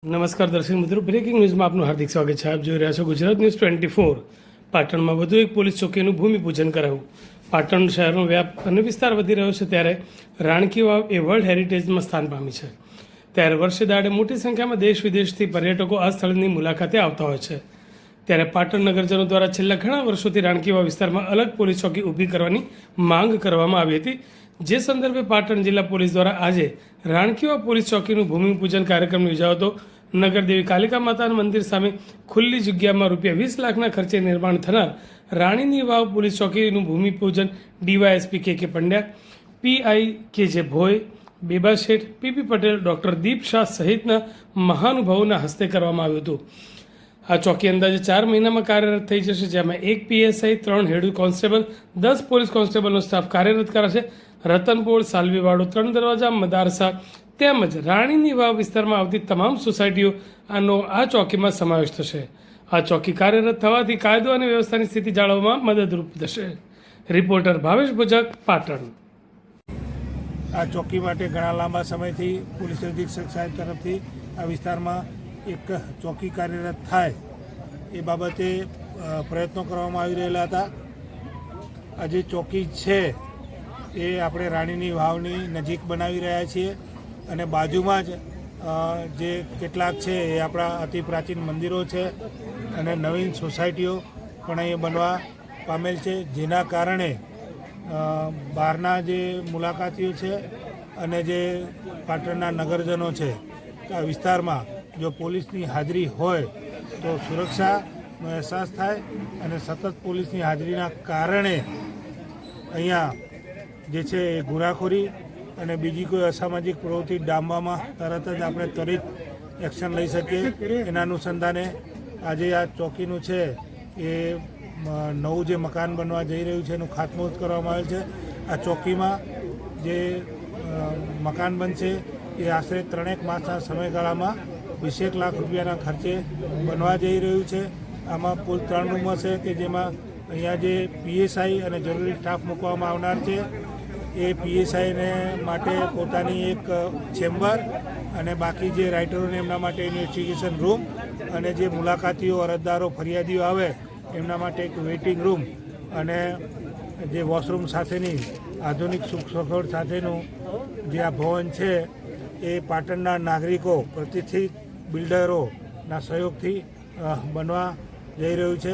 નમસ્કાર દર્શક મિત્રો, બ્રેકિંગ ન્યૂઝમાં આપનું હાર્દિક સ્વાગત છે. આપ જોઈ રહ્યા છો ગુજરાત ન્યૂઝ 24. પાટણમાં વધુ એક પોલીસ ચોકીનું ભૂમિપૂજન કરાયું. પાટણ શહેરનો વ્યાપ અને વિસ્તાર વધી રહ્યો છે ત્યારે રાણકી વાવ એ વર્લ્ડ હેરિટેજમાં સ્થાન પામી છે. ત્યારે વર્ષે દાડે મોટી સંખ્યામાં દેશ વિદેશથી પર્યટકો આ સ્થળની મુલાકાતે આવતા હોય છે. ત્યારે પાટણ નગરજનો દ્વારા છેલ્લા ઘણા વર્ષોથી રાણકી વાવ વિસ્તારમાં અલગ પોલીસ ચોકી ઊભી કરવાની માંગ કરવામાં આવી હતી. જે સંદર્ભે પાટણ જિલ્લા પોલીસ દ્વારા આજે રાણકીવાવ પોલીસ ચોકીનું ભૂમિપૂજન કાર્યક્રમ યોજાયો હતો. નગરદેવી કાલિકા માતાના મંદિર સામે ખુલ્લી જગ્યામાં ₹20 લાખના ખર્ચે નિર્માણ થનાર રાણીની વાવ પોલીસ ચોકીનું ભૂમિપૂજન ડીવાયએસપી કે પંડ્યા, પીઆઈ કે ભોય, બેબા શેઠ, પીપી પટેલ, ડોક્ટર દીપ શાહ સહિતના મહાનુભાવોના હસ્તે કરવામાં આવ્યું હતું. આ ચોકી અંદાજે 4 મહિનામાં કાર્યરત થઈ જશે, જેમાં 1 પીએસઆઈ, 3 હેડ કોન્સ્ટેબલ, 10 પોલીસ કોન્સ્ટેબલનો સ્ટાફ કાર્યરત કરાશે. રતનપોળ, સાલવીવાડો, 3 દરવાજા, મદારસા તેમજ રાણીની વાવ વિસ્તારમાં આવતી તમામ સોસાયટીઓ આ ચોકીમાં સમાવેશ થશે. આ ચોકી કાર્યરત થવાથી કાયદો અને વ્યવસ્થાની સ્થિતિ જાળવવામાં મદદરૂપ થશે. રિપોર્ટર ભાવેશ ભુજક, પાટણ. આ ચોકી માટે ઘણા લાંબા સમયથી પોલીસ અધિક્ષક સાહેબ તરફથી આ વિસ્તારમાં એક ચોકી કાર્યરત થાય એ બાબતે પ્રયત્નો કરવામાં આવી રહેલા હતા. આ જે ચોકી છે એ આપણે રાણીની વાવની નજીક બનાવી રહ્યા છીએ અને બાજુમાં જ જે કેટલાક છે એ આપણા અતિ પ્રાચીન મંદિરો છે અને નવીન સોસાયટીઓ પણ અહીં બનવા પામેલ છે, જેના કારણે બહારના જે મુલાકાતીઓ છે અને જે પાટણના નગરજનો છે આ વિસ્તારમાં જો પોલીસની હાજરી હોય તો સુરક્ષાનો અહેસાસ થાય અને સતત પોલીસની હાજરીના કારણે અહીંયા જે છે એ ગુનાખોરી અને બીજી કોઈ અસામાજિક પ્રવૃત્તિ ડામવામાં તરત જ આપણે ત્વરિત એક્શન લઈ શકીએ. એના અનુસંધાને આજે આ ચોકીનું છે એ નવું જે મકાન બનવા જઈ રહ્યું છે એનું ખાતમુહૂર્ત કરવામાં આવેલ છે. આ ચોકીમાં જે મકાન બનશે એ આશરે 3 માસના સમયગાળામાં 20 લાખ રૂપિયાના ખર્ચે બનવા જઈ રહ્યું છે. આમાં કુલ 3 રૂમ હશે કે જેમાં અહીંયા જે પીએસઆઈ અને જરૂરી સ્ટાફ મૂકવામાં આવનાર છે એ પીએસઆઈને માટે પોતાની એક ચેમ્બર અને બાકી જે રાઇટરોને એમના માટે ઇન્વેસ્ટિગેશન રૂમ અને જે મુલાકાતીઓ, અરજદારો, ફરિયાદીઓ આવે એમના માટે એક વેઇટિંગ રૂમ અને જે વોશરૂમ સાથેની આધુનિક સુખ સગવડ સાથેનું જે આ ભવન છે એ પાટણના નાગરિકો, પ્રતિષ્ઠિત બિલ્ડરોના સહયોગથી બનવા જઈ રહ્યું છે.